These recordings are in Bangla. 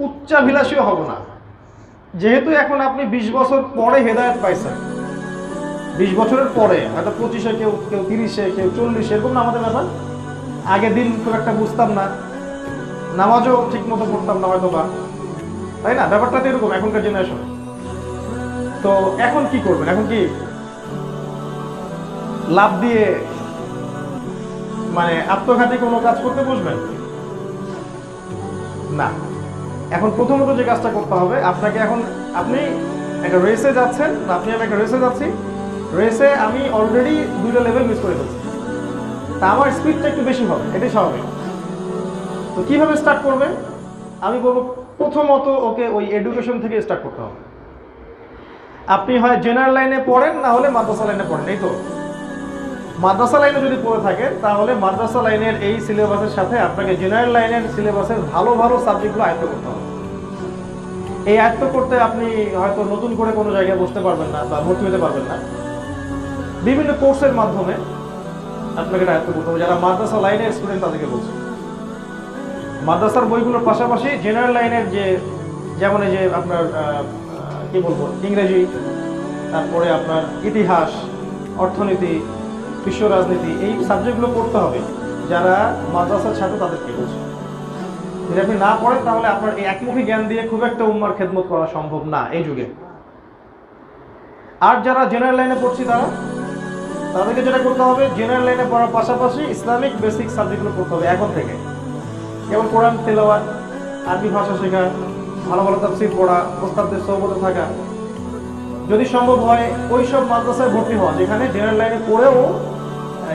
উচ্চাভিলাষীও হব না। যেহেতু এখন আপনি 20 বছর পরে হেদায়েত পাইছেন, 20 বছরের পরে, হয়তো 25-এ, কেউ কেউ 30-এ, কেউ 40-এ, এরকম না আমাদের ব্যাপার। আগে দিন খুব একটা বুঝতাম না, নামাজও ঠিক মতো পড়তাম না হয়তো বা, তাই না? ব্যাপারটা তো এরকম এখনকার জেনারেশন। তো এখন কি করবেন? এখন কি লাভ দিয়ে মানে আত্মঘাতী কোনো কাজ করতে বসবেন? না। এখন প্রথমত যে কাজটা করতে হবে আপনাকে, এখন আপনি একটা রেসে যাচ্ছেন, আপনি আমি একটা রেসে যাচ্ছি, রেসে আমি অলরেডি 2টা লেভেল মিস করে ফেলছি, তা আমার স্পিডটা একটু বেশি হবে, এটাই স্বাভাবিক। তো কিভাবে স্টার্ট করবে? আমি বলবো প্রথমত ওকে ওই এডুকেশন থেকে স্টার্ট করতে হবে। আপনি হয় জেনারেল লাইনে পড়েন, না হলে মাদ্রাসা লাইনে পড়েন, এই তো। মাদ্রাসা লাইনে যদি পড়ে থাকেন তাহলে মাদ্রাসা লাইনের এই সিলেবাসের সাথে আপনাকে জেনারেল লাইনের সিলেবাসের ভালো ভালো সাবজেক্টগুলো আয়ত্ত করতে হবে। এই আয়ত্ত করতে আপনি হয়তো নতুন করে কোনো জায়গায় বসতে পারবেন না বা ভর্তি হতে পারবেন না, বিভিন্ন কোর্সের মাধ্যমে আপনাকে এটা আয়ত্ত করতে হবে। যারা মাদ্রাসা লাইনের স্টুডেন্ট তাদেরকে বলছি, মাদ্রাসার বইগুলোর পাশাপাশি জেনারেল লাইনের যে, যেমন এই যে আপনার কি বলবো, ইংরেজি, তারপরে আপনার ইতিহাস, অর্থনীতি, বিশ্ব রাজনীতি, এই সাবজেক্টগুলো পড়তে হবে যারা মাদ্রাসার ছাত্র তাদেরকে বলছে। যদি আপনি না পড়েন তাহলে আপনার এই একমুখী জ্ঞান দিয়ে খুব একটা উম্মার খেদমত করা সম্ভব না এই যুগে। আর যারা জেনারেল লাইনে পড়ছি তাদেরকে যেটা করতে হবে, জেনারেল লাইনে পড়ার পাশাপাশি ইসলামিক বেসিক সাবজেক্টগুলো পড়তে হবে এখন থেকে। যেমন কোরআন তেলাওয়াত, আরবি ভাষা শেখা, ভালো ভালো তাফসীর পড়া, ওস্তাদদের সোহবতে থাকা, যদি সম্ভব হয় ওই সব মাদ্রাসায় ভর্তি হওয়া যেখানে জেনারেল লাইনে পড়েও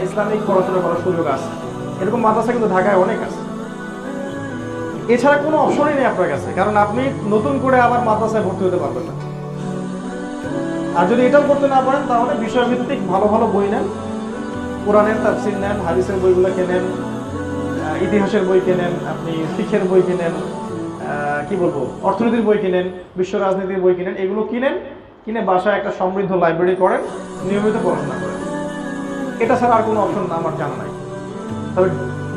ইসলামিক পড়াশোনা করার সুযোগ আছে। এরকম মাদ্রাসা কিন্তু ঢাকায় অনেক আছে। এছাড়া কোনো অপশনই নেই আপনার কাছে, কারণ আপনি নতুন করে আবার মাদ্রাসায় ভর্তি হতে পারবেন না। আর যদি এটাও করতে না পারেন তাহলে বিষয়ভিত্তিক ভালো ভালো বই নেন, কোরআনের তাফসীর নেন, হাদিসের বইগুলো কেনেন, ইতিহাসের বই কেনেন, আপনি ফিকহের বই কিনেন, কি বলবো, অর্থনীতির বই কিনেন, বিশ্ব রাজনীতির বই কিনেন, এগুলো কিনে বাসায় একটা সমৃদ্ধ লাইব্রেরি করেন, নিয়মিত পড়াশোনা করেন। এটা ছাড়া আর কোনো অপশন না আমার জানা নাই। তবে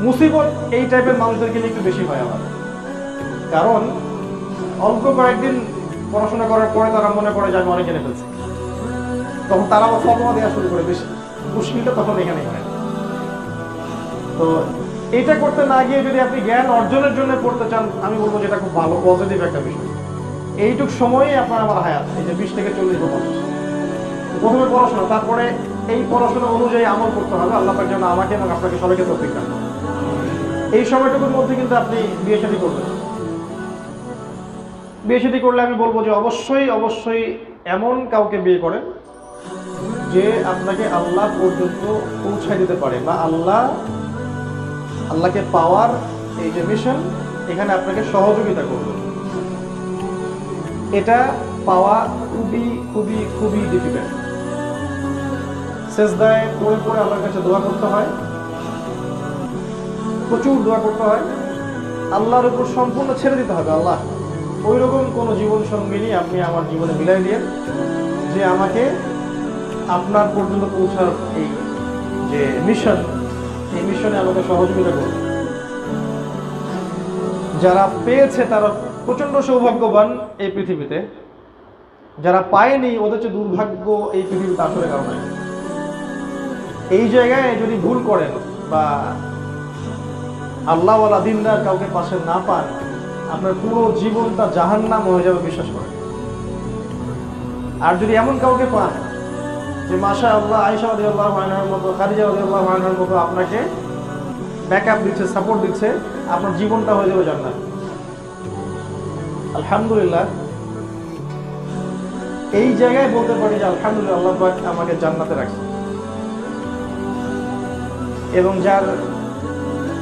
মুসিবত এই টাইপের মানুষদেরকে নিয়ে একটু বেশি হয় আমার, কারণ অল্প কয়েকদিন পড়াশোনা করার পরে তারা মনে করে যে আমি অনেক জেনে ফেলছি, তখন তারাও ফতোয়া দেওয়া শুরু করে। বেশি মুশকিলটা তখন এখানেই হয়। তো এটা করতে না গিয়ে যদি আপনি জ্ঞান অর্জনের জন্য পড়তে চান, আমি বলবো যেটা খুব ভালো পজিটিভ একটা বিষয়। এইটুক সময়ই আপনার আমার হায়াত, এই যে 20 থেকে 40 বছর, প্রথমে পড়াশোনা, তারপরে এই পড়াশোনা অনুযায়ী আমল করতে হবে। আল্লাহ পাক যেন আমাকে এবং আপনাকে সবাইকে তৌফিক দান। এই সময়টুকুর মধ্যে কিন্তু আপনি বিয়ে শাদী করবেন। বিয়ে শাদী করলে আমি বলবো যে অবশ্যই অবশ্যই এমন কাউকে বিয়ে করেন যে আপনাকে আল্লাহ পর্যন্ত পৌঁছায় দিতে পারে, বা আল্লাহকে পাওয়ার এই যে মিশন, এখানে আপনাকে সহযোগিতা করবে। এটা পাওয়া খুবই খুবই খুবই ডিফিকাল্ট। সেজদায় পড়ে পড়ে আল্লাহর কাছে দোয়া করতে হয়, প্রচুর দোয়া করতে হয়, আল্লাহর উপর সম্পূর্ণ ছেড়ে দিতে হবে। আল্লাহ, ওই রকম কোনো জীবন সঙ্গিনী আপনি আমার জীবনে মিলাই দিয়ে যে আমাকে আপনার পর্যন্ত পৌঁছার এই যে মিশন, এই মিশনে আমাকে সহযোগিতা করবে। যারা পেয়েছে তারা প্রচন্ড সৌভাগ্যবান এই পৃথিবীতে, যারা পায়নি ওদের চেয়ে দুর্ভাগ্য এই পৃথিবীতে আসলে কারণ নাই। এই জায়গায় যদি ভুল করেন বা আল্লাহওয়ালা দিনদার কাউকে পাশে না পান, আপনার পুরো জীবনটা জাহান্নাম হয়ে যাবে, বিশ্বাস করেন। আর যদি এমন কাউকে পান যে মাশাআল্লাহ আয়েশা রাদিয়াল্লাহু আনহার মতো, খাদিজা রাদিয়াল্লাহু আনহার মতো আপনাকে ব্যাকআপ দিচ্ছে, সাপোর্ট দিচ্ছে, আপনার জীবনটা হয়ে যাবে জান্নাত। আলহামদুলিল্লাহ, এই জায়গায় বলতে পারি যে আলহামদুলিল্লাহ, আল্লাহ পাক আমাকে জান্নাতে রাখছে। এবং যার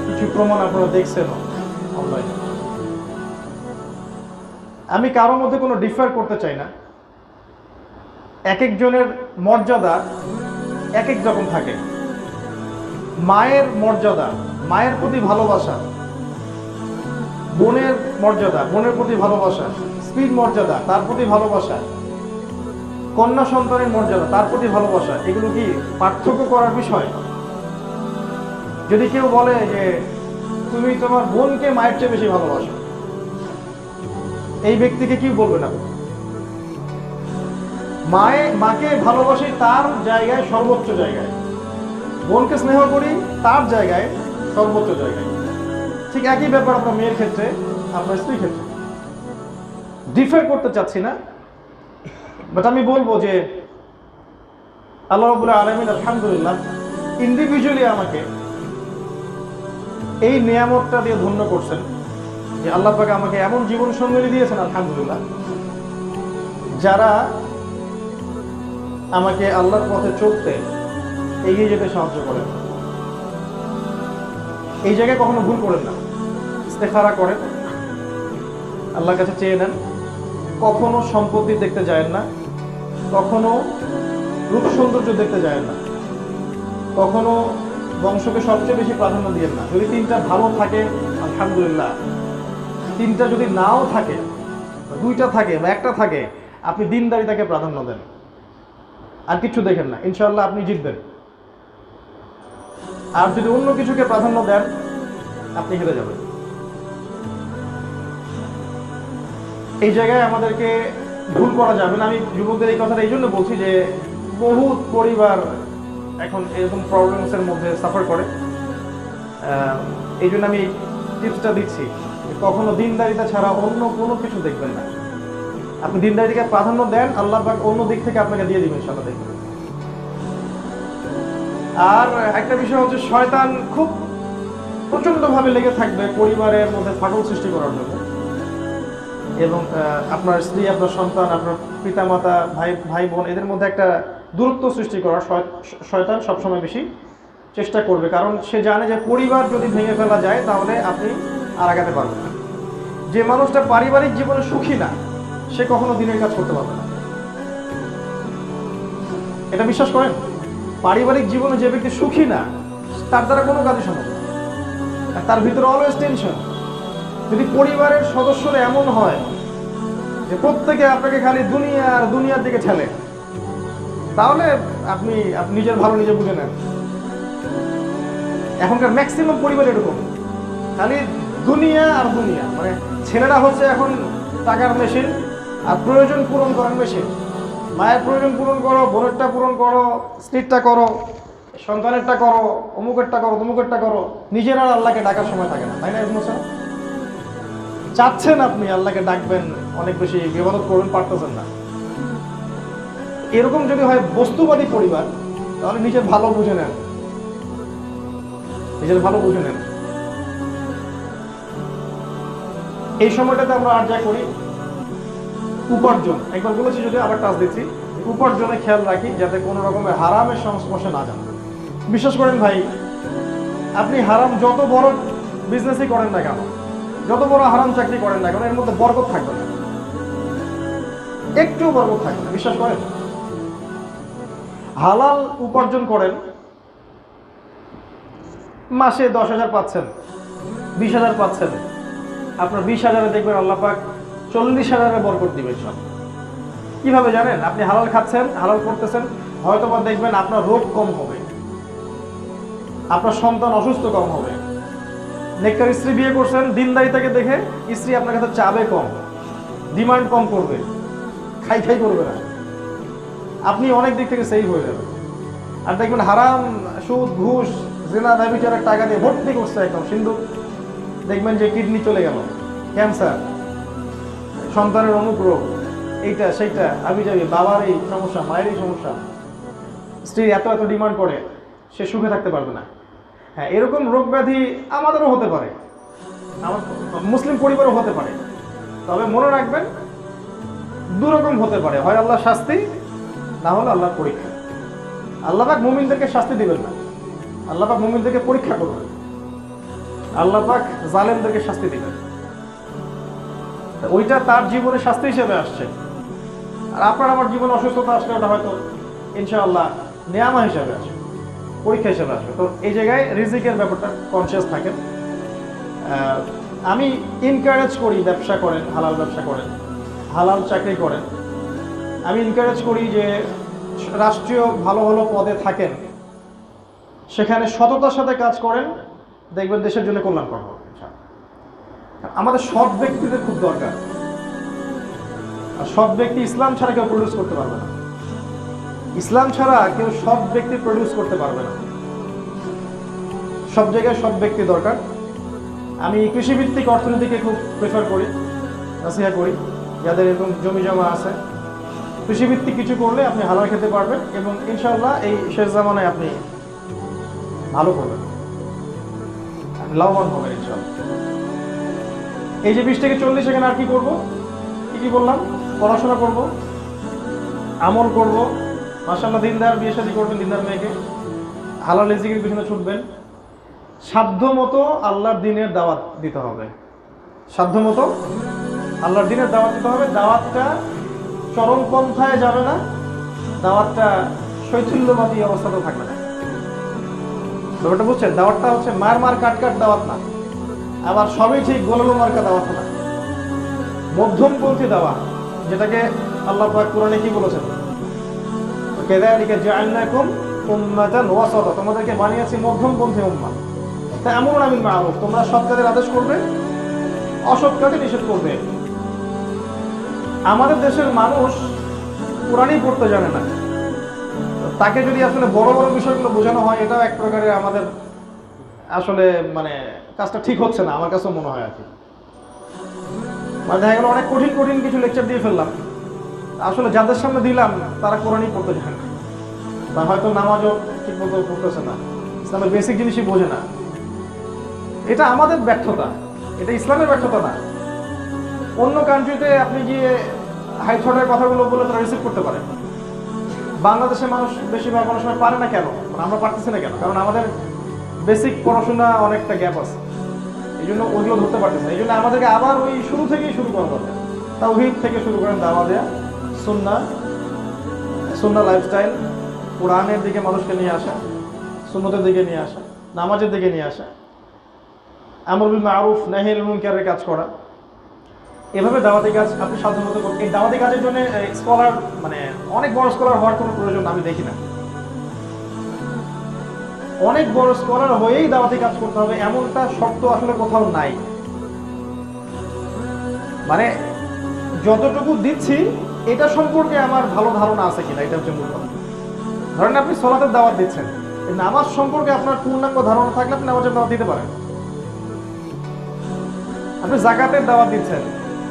কিছু প্রমাণ আপনারা দেখছেন অনলাইনে। আমি কারোর মধ্যে কোনো ডিফার করতে চাই না, এক একজনের মর্যাদা এক এক রকম থাকে। মায়ের মর্যাদা, মায়ের প্রতি ভালোবাসা, বোনের মর্যাদা, বোনের প্রতি ভালোবাসা, স্ত্রীর মর্যাদা, তার প্রতি ভালোবাসা, কন্যা সন্তানের মর্যাদা, তার প্রতি ভালোবাসা, এগুলো কি পার্থক্য করার বিষয়? যদি কেউ বলে যে তুমি তোমার বোনকে মায়ের চেয়ে বেশি ভালোবাসো, এই ব্যক্তিকে কি বলবেন আপনি? মাকে ভালোবাসি তার জায়গায়, সর্বোচ্চ জায়গায়। বোনকে স্নেহ করি তার জায়গায়, সর্বোচ্চ জায়গায়। ঠিক একই ব্যাপার আপনার মেয়ের ক্ষেত্রে, আপনার স্ত্রীর ক্ষেত্রে। ডিফার করতে চাচ্ছি না, বাট আমি বলবো যে আল্লাহ রাব্বুল আলামিন আলহামদুলিল্লাহ ইন্ডিভিজুয়ালি আমাকে এই নিয়ামতটা দিয়ে ধন্য করছেন যে আল্লাহ পাক আমাকে এমন জীবন সঙ্গী দিয়েছেন আলহামদুলিল্লাহ, যারা আমাকে আল্লাহর পথে চলতে, এগিয়ে যেতে সাহায্য করেন। এই জায়গায় কখনো ভুল করেন না, ইস্তেখারা করেন, আল্লাহর কাছে চেয়ে নেন। কখনো সম্পত্তি দেখতে যায় না, কখনো রূপ সৌন্দর্য দেখতে যায় না, কখনো বংশকে সবচেয়ে বেশি প্রাধান্য দিয়ে না। যদি তিনটা ভালো থাকে আলহামদুলিল্লাহ, তিনটা যদি নাও থাকে, দুইটা থাকে বা একটা থাকে, আপনি দিনদারিতাকে প্রাধান্য দেন, আর কিছু দেখেন না, ইনশাআল্লাহ আপনি জিতবেন। আর যদি অন্য কিছুকে প্রাধান্য দেন, আপনি হেরে যাবেন। এই জায়গায় আমাদেরকে ভুল করা যাবে না। আমি যুবকদের এই কথাটা এই জন্য বলছি যে বহু পরিবার এখন এরকম প্রবলেমসের মধ্যে সাফার করে। এই জন্য আমি টিপসটা দিচ্ছি, কখনো দিনদারিতা ছাড়া অন্য কোনো কিছু দেখবেন না। আপনি দিনদারিতাকে প্রাধান্য দেন, আল্লাহ পাক অন্য দিক থেকে আপনাকে দিয়ে দিবেন ইনশাআল্লাহ, দেখবেন। আর একটা বিষয় হচ্ছে, শয়তান খুব প্রচন্ডভাবে লেগে থাকবে পরিবারের মধ্যে ফাটল সৃষ্টি করার জন্য, এবং আপনার স্ত্রী, আপনার সন্তান, আপনার পিতামাতা, ভাই বোন, এদের মধ্যে একটা দূরত্ব সৃষ্টি করার শয়তান সবসময় বেশি চেষ্টা করবে। কারণ সে জানে যে পরিবার যদি ভেঙে ফেলা যায় তাহলে আপনি আর আগাতে পারবেন না। যে মানুষটা পারিবারিক জীবনে সুখী না, সে কখনো দিনের কাজ করতে পারবে না। এটা বিশ্বাস করেন? পারিবারিক জীবনে যে ব্যক্তি সুখী না, তার দ্বারা কোনো কাজই সম্ভব না, আর তার ভিতরে অলওয়েজ টেনশন। যদি পরিবারের সদস্যরা এমন হয় যে প্রত্যেকে আপনাকে খালি দুনিয়া আর দুনিয়ার দিকে ঠেলে, তাহলে আপনি নিজের ভালো নিজে বুঝে নেন। এখনকার ম্যাক্সিমাম পরিবার এরকম, খালি দুনিয়া আর দুনিয়া। মানে ছেলেরা হচ্ছে এখন টাকার মেশিন, আর প্রয়োজন পূরণ করার মেশিন। মায়ের প্রয়োজন পূরণ করো, বোনেরটা পূরণ করো, স্ত্রীরটা করো, সন্তানেরটা করো, অমুকেরটা করো, তমুকেরটা করো। নিজের আর আল্লাহকে ডাকার সময় থাকে না, তাই না? এরকম চাচ্ছেন আপনি আল্লাহকে ডাকবেন, অনেক বেশি ইবাদত করবেন, পারতেছেন না। এরকম যদি হয় বস্তুবাদী পরিবার, তাহলে নিজের ভালো বুঝে নেন, নিজের ভালো বুঝে নেন। এই সময়টাতে আমরা আর যা করি, উপার্জন, একবার বলেছি যদি আবার টাচ দিচ্ছি, উপার্জনে খেয়াল রাখি যাতে কোনো রকমের হারামের সংস্পর্শে না যান। বিশ্বাস করেন ভাই, আপনি হারাম যত বড় বিজনেসই করেন না কেন, যত বড় হারাম চাকরি করেন না কেন, এর মধ্যে বরকত থাকবে না, একটু বরকত থাকবে না। বিশ্বাস করেন? হালাল উপার্জন করেন, মাসে 10,000 পাচ্ছেন, 20,000 পাচ্ছেন, আপনার 20,000-এ দেখবেন আল্লাহ পাক 40,000-এ বরকত দিবেন সব। কিভাবে জানেন? আপনি হালাল খাচ্ছেন, হালাল করতেছেন, হয়তো বা দেখবেন আপনার রোগ কম হবে, আপনার সন্তান অসুস্থ কম হবে। নেককার স্ত্রী বিয়ে করছেন, দিনদারিতাকে দেখে স্ত্রী আপনার কাছে চাবে কম, ডিমান্ড কম করবে, খাই করবে না, আপনি অনেক দিক থেকে সেভ হয়ে যাবেন। আর দেখবেন হারাম, সুদ, ঘুষ, জিনা, ব্যভিচারের টাকা দিয়ে ভর্তি করছে একদম সিন্ধু, দেখবেন যে কিডনি চলে গেল, ক্যান্সার, সন্তানের অমুক রোগ, এইটা সেইটা, আমি যাবি, বাবার এই সমস্যা, মায়ের এই সমস্যা, স্ত্রী এত ডিমান্ড করে, সে সুখে থাকতে পারবে না। হ্যাঁ, এরকম রোগ ব্যাধি আমাদেরও হতে পারে, আমার মুসলিম পরিবারও হতে পারে। তবে মনে রাখবেন, দুরকম হতে পারে, হয় আল্লাহর শাস্তি, না হলে আল্লাহর পরীক্ষা। আল্লাহ পাক মুমিনদেরকে শাস্তি দিবেন না, আল্লাহ পাক মুমিনদেরকে পরীক্ষা করবেন। আল্লাহ পাক জালেমদেরকে শাস্তি দিবেন, ওইটা তার জীবনে শাস্তি হিসেবে আসছে। আর আপনার আমার জীবনে অসুস্থতা আসলে ওটা হয়তো ইনশাআল্লাহ নেয়ামা হিসেবে আসবে, পরীক্ষা হিসেবে আসবে। তো এই জায়গায় রিজিকের ব্যাপারটা কনসিয়াস থাকেন। আমি এনকারেজ করি ব্যবসা করেন, হালাল ব্যবসা করেন, হালাল চাকরি করেন। আমি এনকারেজ করি যে রাষ্ট্রীয় ভালো ভালো পদে থাকেন, সেখানে সততার সাথে কাজ করেন, দেখবেন দেশের জন্য কল্যাণ করব। আমাদের সৎ ব্যক্তিদের খুব দরকার। আর সব ব্যক্তি ইসলাম ছাড়া কেউ প্রডিউস করতে পারবে না। ইসলাম ছাড়া কেউ সব ব্যক্তি প্রডিউস করতে পারবে না। সব জায়গায় সব ব্যক্তি দরকার। আমি কৃষিভিত্তিক অর্থনীতিকে খুব প্রেফার করি, নাসিহা করি। যাদের এরকম জমি জমা আছে, কৃষিভিত্তিক কিছু করলে আপনি হালাল খেতে পারবেন এবং ইনশাআল্লাহ এই শেষ জামানায় আপনি ভালো করবেন, লাভবান হবেন ইনশাআল্লাহ। এই যে 20 থেকে 40, এখানে আর কি করবো? কি বললাম? পড়াশোনা করব, আমল করব, মাশাআল্লাহ দিনদার বিয়ে শাদী করবেন, দিনদার মেয়েকে, হালাল রিজিকের পিছনে ছুটবেন, সাধ্য মতো আল্লাহর দ্বীনের দাওয়াত দিতে হবে। সাধ্য মতো আল্লাহর দ্বীনের দাওয়াত দিতে হবে। দাওয়াতটা চরমপন্থায় যাবে না, দাওয়াতটা শৈথিল্যবাদী অবস্থাতেও থাকবে না। ব্যাপারটা বুঝছেন? দাওয়াতটা হচ্ছে মার মার কাট কাট দাওয়াত না, আবার সবই ঠিক গোলালো মার্কা দাওয়াত না, মধ্যমপন্থী দাওয়াত, যেটাকে আল্লাহ পাক কোরআনে কি বলেছেন? কাযালিকা জাআলনাকুম উম্মাতান ওয়াসাতা, তোমাদেরকে বানিয়েছি মধ্যমপন্থী উম্মাহ। তা'মুরুনা বিল মা'রুফ, তোমরা সৎ কাজের আদেশ করবে, অসৎ কাজে নিষেধ করবে। আমাদের দেশের মানুষ কোরআনই পড়তে জানে না, তাকে যদি আসলে বড় বড় বিষয়গুলো বোঝানো হয়, এটাও এক প্রকারের আমাদের আসলে মানে কাজটা ঠিক হচ্ছে না, আমার কাছেও মনে হয় আর কি। মানে দেখা গেল অনেক কঠিন কঠিন কিছু লেকচার দিয়ে ফেললাম, আসলে যাদের সামনে দিলাম তারা কোরআনই পড়তে জানে না, বা হয়তো নামাজও ঠিক মতো পড়তেছে না, ইসলামের বেসিক জিনিসই বোঝে না। এটা আমাদের ব্যর্থতা, এটা ইসলামের ব্যর্থতা না। অন্য কান্ট্রিতে আপনি গিয়ে হাইথটের কথাগুলো বলে তারা রিসিভ করতে পারে। বাংলাদেশের মানুষ বেশিরভাগ কোনো সময় পারে না। কেন? আমরা পারতেছি না কেন? কারণ আমাদের বেসিক পড়াশোনা অনেকটা গ্যাপ আছে, এই জন্য ওইগুলো ধরতে পারতেছে না। এই জন্য আমাদেরকে আবার ওই শুরু থেকেই শুরু করা দরকার। তাওহীদ থেকে শুরু করেন, দাওয়া দেয়া, সুন্নাহ লাইফস্টাইল, কোরআনের দিকে মানুষকে নিয়ে আসা, সুন্নতের দিকে নিয়ে আসা, নামাজের দিকে নিয়ে আসা, আমর বিল মারুফ নাহি আনিল মুনকারের কাজ করা, এভাবে দাওয়াতি কাজ আপনি সাধারণত করবেন। এই দাওয়াতি কাজের জন্য স্কলার মানে অনেক বড় স্কলার হওয়ার কোনো প্রয়োজন আমি দেখি না। অনেক বড় স্কলার হয়েই দাওয়াতি কাজ করতে হবে এমনটা শর্ত আসলে কোথাও নাই। মানে যতটুকু দিচ্ছি এটা সম্পর্কে আমার ভালো ধারণা আছে কিনা, এটা হচ্ছে মূল কথা। ধরেন আপনি সালাতের দাওয়াত দিচ্ছেন, নামাজ সম্পর্কে আপনার পূর্ণাঙ্গ ধারণা থাকলে আপনি নামাজের দাওয়াত দিতে পারেন। আপনি যাকাতের দাওয়াত দিচ্ছেন,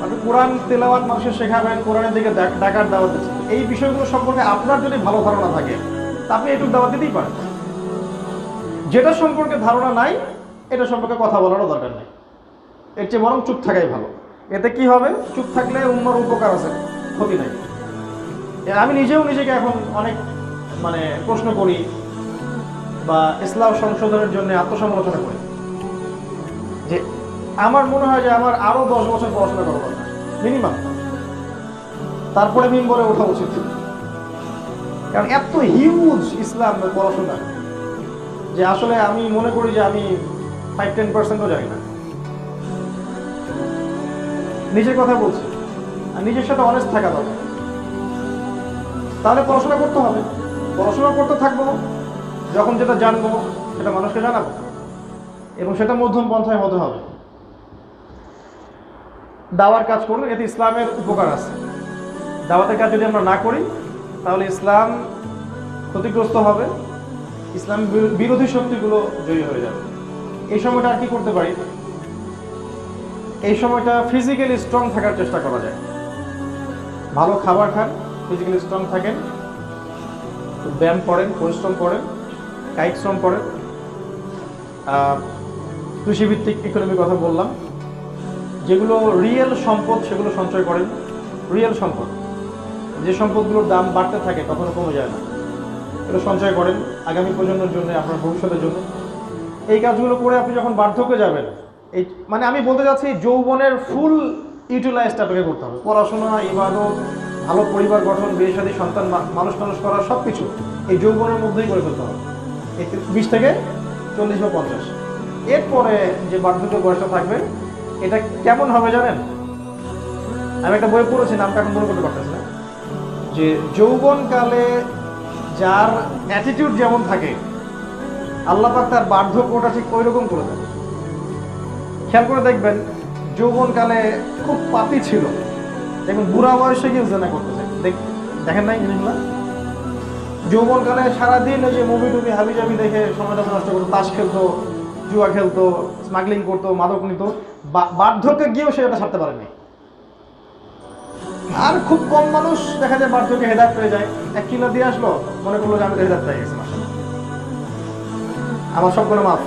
আপনি কোরআন তেলাওয়াত মানুষের শেখাবেন, কোরআনের দিকে ডাকার দাওয়াত দিচ্ছেন, এই বিষয়গুলো সম্পর্কে আপনার যদি ভালো ধারণা থাকে তা আপনি এটুকু দাওয়াত দিতেই পারেন। যেটা সম্পর্কে ধারণা নাই এটা সম্পর্কে কথা বলারও দরকার নেই, এর চেয়ে বরং চুপ থাকাই ভালো। এতে কি হবে? চুপ থাকলে উম্মার উপকার আছে, ক্ষতি নাই। আমি নিজেও নিজেকে এখন অনেক মানে প্রশ্ন করি বা ইসলাম সংশোধনের জন্য আত্মসমালোচনা করি যে আমার মনে হয় যে আমার আরো 10 বছর পড়াশোনা করা দরকার মিনিমাম, তারপরে মিম্বরে ওঠা উচিত। কারণ এত হিউজ ইসলাম পড়াশোনা যে আসলে আমি মনে করি যে আমি 5-10%ও জানি না। নিজের কথা বলছি, আর নিজের সাথে অনেস্ট থাকা দরকার। তাহলে পড়াশোনা করতে হবে, পড়াশোনা করতে থাকবো, যখন যেটা জানবো সেটা মানুষকে জানাবো, এবং সেটা মধ্যম পন্থায় হতে হবে। দাওয়ার কাজ করলে এতে ইসলামের উপকার আছে। দাওয়াতের কাজ যদি আমরা না করি তাহলে ইসলাম ক্ষতিগ্রস্ত হবে, ইসলাম বিরোধী শক্তিগুলো জয়ী হয়ে যাবে। এই সময়টা আর কি করতে পারি? এই সময়টা ফিজিক্যালি স্ট্রং থাকার চেষ্টা করা যায়। ভালো খাবার খান, ফিজিক্যালি স্ট্রং থাকেন, ব্যায়াম করেন, পরিশ্রম করেন, কায়িক শ্রম করেন। কৃষিভিত্তিক ইকোনমির কথা বললাম, যেগুলো রিয়েল সম্পদ সেগুলো সঞ্চয় করেন। রিয়েল সম্পদ, যে সম্পদগুলোর দাম বাড়তে থাকে কখনো কমে যায় না, এগুলো সঞ্চয় করেন আগামী প্রজন্মের জন্য, আপনার ভবিষ্যতের জন্য। এই কাজগুলো করে আপনি যখন বার্ধক্যে যাবেন, এই মানে আমি বলতে চাচ্ছি যৌবনের ফুল ইউটিলাইজড আপনাকে করতে হবে। পড়াশোনা, ইবাদত, ভালো পরিবার গঠন, বিয়ে শাদী, সন্তান মানুষ করা সব কিছু এই যৌবনের মধ্যেই করে ফেলতে হবে, এই 20 থেকে 40 বা 50। এরপরে যে বার্ধক্য বয়সটা থাকবে এটা কেমন হবে জানেন? আমি একটা বই পড়েছি, নামটা এখন মনে করতে পারতেছি না, যে যৌবনকালে যার অ্যাটিটিউড যেমন থাকে আল্লাহ পাক তার বার্ধক্যটা ঠিক ওই রকম করে দেন। খেয়াল করে দেখবেন, যৌবনকালে খুব পাপী ছিল, দেখুন বুড়া বয়সে কেউ জেনা করতেছে, দেখেন নাই জিনিসগুলো? যৌবনকালে সারাদিন ওই যে মুভি টুভি হাবি জাবি দেখে সময়টা নষ্ট করতো, তাস খেলতো, জুয়া খেলতো, স্মাগলিং করতো, মাদক নিত, বার্ধক্যে গিয়েও সে এটা ছাড়তে পারেনি। আর খুব কম মানুষ দেখা যায় বার্ধক্যে হেদায়েত পেয়ে যায়। 1 কিলো দিয়ে আসলো, মনে করলো যে আমি তো হেদায়েত পেয়ে গেছি, মাশাআল্লাহ আমার সবগুলো মাফ।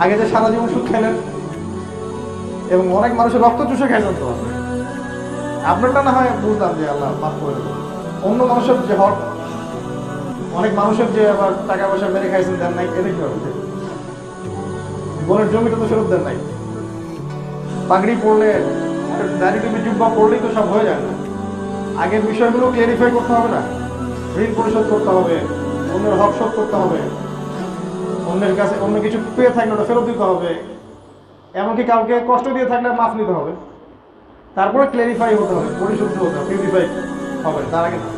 আগে যে সারা জীবন সুদ খেলেন এবং অনেক মানুষের রক্ত চুষে খাইছেন, তো আপনারটা না হয় বুঝলাম যে আল্লাহ মাফ করে দেবো। অন্য মানুষের যে হক, অনেক মানুষের যে আবার টাকা পয়সা মেরে খাইছেন, দেন নাই, এটা কি হবে? বোনের জমিটা তো ফেরত দেন নাই। পাগড়ি পড়লে, দাড়ি টুপি জুব্বা পড়লেই তো সব হয়ে যায় না। আগের বিষয়গুলো ক্লিয়ারিফাই করতে হবে না? ঋণ পরিশোধ করতে হবে, অন্যের হক শোধ করতে হবে, অন্যের কাছে অন্য কিছু পেয়ে থাকলে ওটা ফেরত দিতে হবে, এমনকি কাউকে কষ্ট দিয়ে থাকলে মাফ নিতে হবে। তারপরে ক্লিয়ারিফাই হতে হবে, পরিশুদ্ধ হতে হবে, পিউরিফাই হবে, তার আগে না।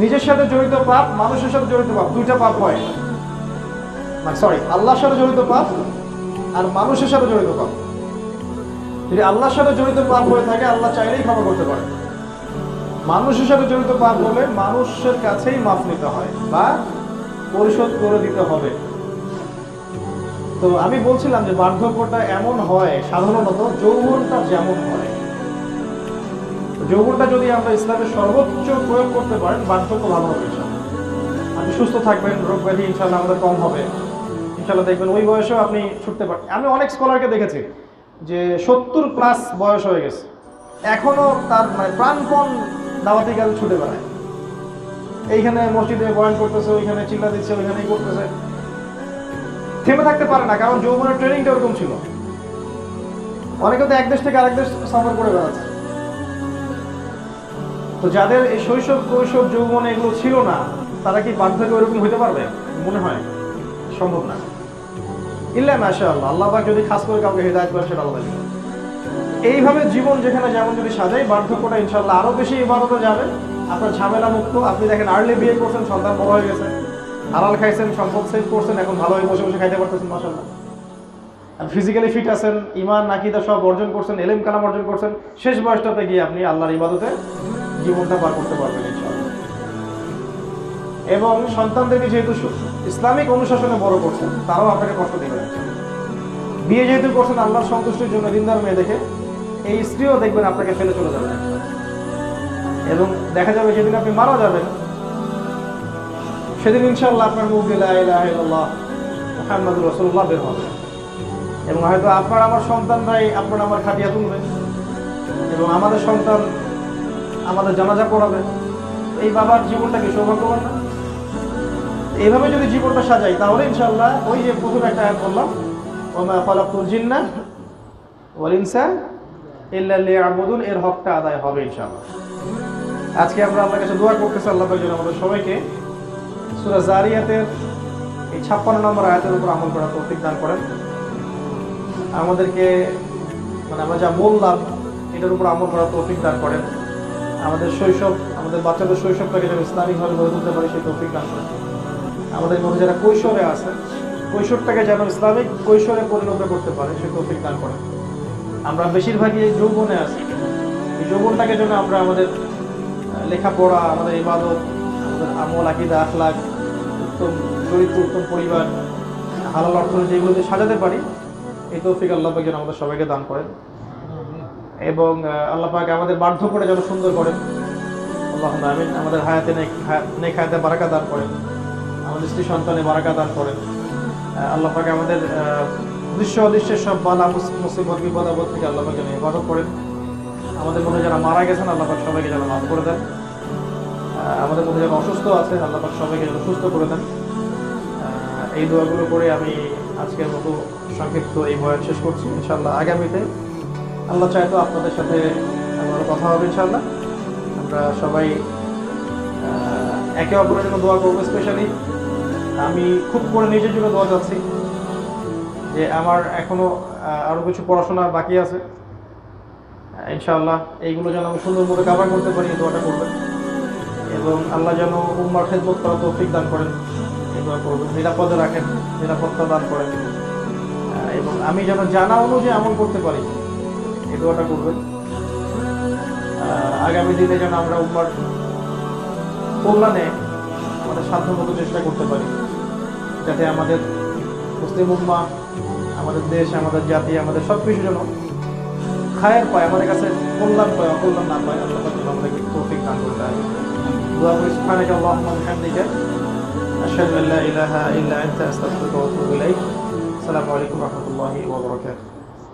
নিজের সাথে জড়িত পাপ, মানুষের সাথে জড়িত পাপ, দুইটা পাপ হয়। সরি, আল্লাহর সাথে জড়িত পাপ আর মানুষের সাথে জড়িত পাপ। যদি আল্লাহর সাথে জড়িত পাপ হয়ে থাকে, আল্লাহ চাইলেই ক্ষমা করতে পারে। মানুষের সাথে জড়িত পাপ হলে মানুষের কাছেই মাফ নিতে হয় বা পরিশোধ করে দিতে হবে। তো আমি বলছিলাম যে বার্ধক্যটা এমন হয়, সাধারণত যৌবনটা যেমন হয়, যৌবনটা যদি আমরা ইসলামের সর্বোচ্চ প্রয়োগ করতে পারেন, বার্ধক্য ভালো হবে। আপনি সুস্থ থাকবেন, রোগ ব্যাধি ইনশাল্লাহ আমাদের কম হবে, ইনশাল্লাহ দেখবেন ওই বয়সেও আপনি ছুটতে পারেন। আমি অনেক স্কলারকে দেখেছি যে 70+ বয়স হয়ে গেছে, এখনো তার মানে প্রাণপণ দাওয়াতি কাজ ছুটে বেড়ায়। এইখানে মসজিদে বয়ান করতেছে, ওইখানে চিল্লা দিচ্ছে, ওইখানেই করতেছে, থেমে থাকতে পারে না, কারণ যৌবনের ট্রেনিংটা ওরকম ছিল। অনেকে তো এক দেশ থেকে আরেক দেশ সফর করে বেড়াচ্ছে। তো যাদের এই শৈশব কৈশোর যৌবন এগুলো ছিল না, তারা কি বার্ধক্যে ওরকম হইতে পারবে? মনে হয় সম্ভব না। ইল্লা মাশাআল্লাহ, আল্লাহ পাক যদি খাস করে কাউকে হেদায়েত করে, সেটা আলাদা বিষয়। এইভাবে জীবন যেখানে যেমন যদি সাজাই, বার্ধক্যটা ইনশাআল্লাহ আরো বেশি ইবাদতে যাবে, আপনার ঝামেলা মুক্ত। আপনি দেখেন আর্লি বিয়ে করছেন, সন্তান বড় হয়ে গেছে, হালাল খাইছেন, সম্পদ সেভ করছেন, এখন ভালোভাবে বসে বসে খাইতে পারতেছেন, মাশাআল্লাহ। আর ফিজিক্যালি ফিট আছেন, ঈমান আকীদা সব অর্জন করছেন, ইলম কালাম অর্জন করছেন, শেষ বয়সটাতে গিয়ে আপনি আল্লাহর ইবাদতে জীবনটা পার করতে পারবেন ইনশাআল্লাহ। এবং সন্তানদেরকে যেহেতু ইসলামিক অনুশাসনে বড় করছেন, তারাও আপনাকে কষ্ট দেবে না। বিয়ে যেহেতু করছেন আল্লাহর সন্তুষ্টির জন্য, দিনদার মেয়ে দেখে, এই স্ত্রীও দেখবেন আপনাকে ফেলে চলে যাবে। এবং দেখা যাবে যেদিন আপনি মারা যাবেন, সেদিন ইনশাআল্লাহ আপনার মুখ দিয়ে লা ইলাহা ইল্লাল্লাহ মুহাম্মাদুর রাসূলুল্লাহ বের হবে। এবং হয়তো আপনার আমার সন্তানরাই আপনার আমার খাটিয়া তুলবে, এবং আমাদের সন্তান আমাদের জানাজা পড়াবে। এই বাবার জীবনটা কি সৌভাগ্যবান না? এইভাবে যদি জীবনটা সাজাই, তাহলে ইনশাআল্লাহ ওই যে প্রথম একটা আয়াত বললাম, ওমা খালাকতুল জিন্না ওয়াল ইনসা ইল্লা লিয়াবুদুন, এর হকটা আদায় হবে ইনশাআল্লাহ। আজকে আমরা আল্লাহর কাছে দোয়া করতেছি, আল্লাহ পাক যেন আমাদের সবাইকে সূরা জারিয়াতের এই 56 নম্বর আয়াতের উপর আমল করার তৌফিক দান করেন। আমাদেরকে মানে আমরা যা বললাম এটার উপর আমল করার তৌফিক দান করেন। আমাদের শৈশব, আমাদের বাচ্চাদের শৈশবটাকে যেন ইসলামিকভাবে গড়ে তুলতে পারি, সেই তৌফিক দান করেন। আমাদের মধ্যে যারা কৈশোরে আছে, কৈশোরটাকে যেন ইসলামিক কৈশোরে পরিণত করতে পারে, সেই তৌফিক দান করেন। আমরা বেশিরভাগই এই যৌবনে আছি, এই যৌবনটাকে যেন আমরা আমাদের লেখাপড়া, আমাদের ইবাদত, আমাদের আমল আকীদা আখলাক, উত্তম চরিত্র, উত্তম পরিবার, হালাল অর্থনীতি, এগুলোতে সাজাতে পারি। এই তৌফিক আল্লাহ পাক যেন আমাদের সবাইকে দান করেন। এবং আল্লাহ পাক আমাদের বার্ধক্যটা যেন সুন্দর করেন, আল্লাহুম্মা আমিন। আমাদের হায়াতে নেক হায়াতে বারাকা দান করেন, আমাদের স্ত্রী সন্তানে বারাকা দান করেন। আল্লাহ পাক আমাদের দৃশ্য অদৃশ্যের সব বালা মুসিবত বিপদ আপদ থেকে আল্লাহ পাক যেন হেফাজত করেন। আমাদের মধ্যে যারা মারা গেছেন, আল্লাহ পাক সবাইকে যেন মাফ করে দেন। আমাদের মধ্যে যারা অসুস্থ আছে, আল্লাহ পাক সবাইকে যেন সুস্থ করে দেন। এই দোয়াগুলো করে আমি আজকের মতো সংক্ষিপ্ত এই বয়ান শেষ করছি। ইনশাআল্লাহ আগামীতে আল্লাহ চায় তো আপনাদের সাথে আমার কথা হবে ইনশাআল্লাহ। আমরা সবাই একে অপরের জন্য দোয়া করবো। স্পেশালি আমি খুব করে নিজের জন্য দোয়া চাচ্ছি যে আমার এখনো আরো কিছু পড়াশোনা বাকি আছে, ইনশাআল্লাহ এইগুলো যেন আমি সুন্দর মতো কভার করতে পারি, এই দোয়াটা করবেন। এবং আল্লাহ যেন উম্মার খেদমত করার তৌফিক দান করেন, এই দোয়া করবেন। নিরাপদে রাখেন, নিরাপত্তা দান করেন, এবং আমি যেন জানা অনুযায়ী আমল করতে পারি, এই দোয়াটা করবেন। আগামী দিনে যেন আমরা উম্মার কল্যাণে আমাদের সাধ্যমতো চেষ্টা করতে পারি, যাতে আমাদের মুসলিম উম্মা, আমাদের দেশ, আমাদের জাতি, আমাদের সব কিছু যেন খায়ের পায়, আমাদের কাছে কল্যাণ পায়, অকল্যাণ না পায়। আল্লাহ তাআলা আমাদেরকে তৌফিক দান করতে পারে। দোয়া করি সুবহানাকা আল্লাহুম্মা ওয়া বিহামদিকা আশহাদু আল্লা ইলাহা ইল্লা আনতা আস্তাগফিরুকা ওয়া আতুবু ইলাইক। আসসালামু আলাইকুম ওয়া রাহমাতুল্লাহি ওয়া বারাকাতুহু।